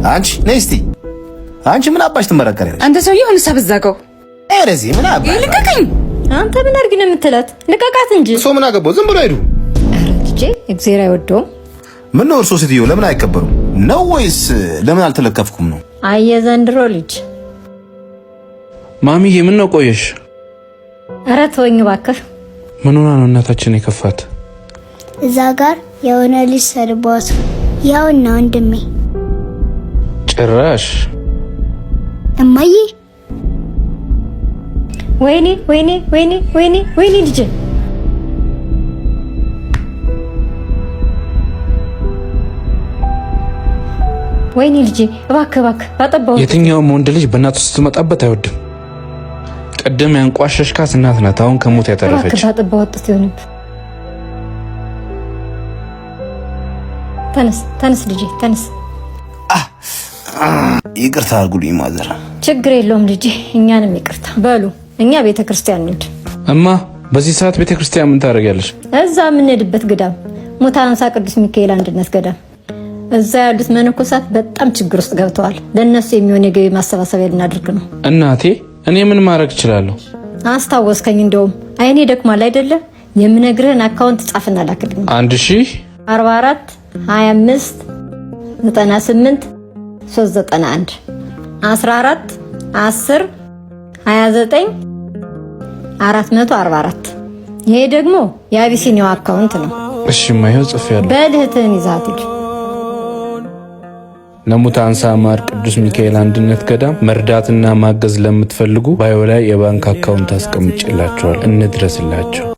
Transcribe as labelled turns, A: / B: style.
A: አንቺ ነይ እስቲ አንቺ ምን አባሽ ትመረቀሪያለሽ?
B: አንተ ሰውዬ ሆነ ሰብዛቀው
A: እረዚህ ምን አባሽ
B: ልቀቀኝ።
C: አንተ ምን አድርጊ ነው የምትላት? ልቀቃት እንጂ
A: እሱ ምን አገባው? ዝም ብሎ ሄዱ።
C: ኧረ ልጄ እግዚአብሔር አይወደውም።
A: ምን ነው እርሶ ሴትዮ ለምን አይከበሩም ነው ወይስ ለምን አልተለከፍኩም ነው?
C: አየ ዘንድሮ ልጅ
D: ማሚዬ ምን ነው ቆየሽ?
C: ኧረ ተወኝ እባክህ።
D: ምን ሆና ነው እናታችን የከፋት?
E: እዛ ጋር የሆነ ልጅ ሰድቧት ያውና ወንድሜ
D: ጭራሽ
E: እማዬ
C: ወይኔ ወይኔ ወይኔ ወይኔ ወይኔ ልጅ ወይኔ ልጅ እባክህ እባክህ ባጠባው።
D: የትኛውም ወንድ ልጅ በእናቱ ስትመጣበት አይወድም። ቀደም ያንቋሸሽካት እናት ናት አሁን ከሞት ያተረፈች።
C: እባክህ ባጠባው ወጥቶ ይሆንብ። ተነስ ተነስ ልጅ ተነስ።
A: ይቅርታ አድርጉልኝ ማዘር።
C: ችግር የለውም ልጅ እኛንም ይቅርታ በሉ። እኛ ቤተክርስቲያን እንሂድ።
D: እማ በዚህ ሰዓት ቤተክርስቲያን ምን ታደርጊያለሽ?
C: እዛ የምንሄድበት ገዳም ሙታንሳ ቅዱስ ሚካኤል አንድነት ገዳም። እዛ ያሉት መነኮሳት በጣም ችግር ውስጥ ገብተዋል። ለነሱ የሚሆን የገቢ ማሰባሰቢያ ልናደርግ ነው።
D: እናቴ እኔ ምን ማድረግ እችላለሁ?
C: አስታወስከኝ። እንደውም አይኔ ደክሟል አይደለ? የምነግርህን አካውንት ጻፍና ላክልኝ።
D: 1044
C: 25 98 391 14 10 29 444 ይሄ ደግሞ የአቢሲኒያው አካውንት ነው።
D: እሺ ማይው ጽፌያለሁ።
C: በልህትን ይዛት
D: ለሙታንሳ ማር ቅዱስ ሚካኤል አንድነት ገዳም መርዳትና ማገዝ ለምትፈልጉ ባዮ ላይ የባንክ አካውንት አስቀምጬላችኋል። እንድረስላችሁ።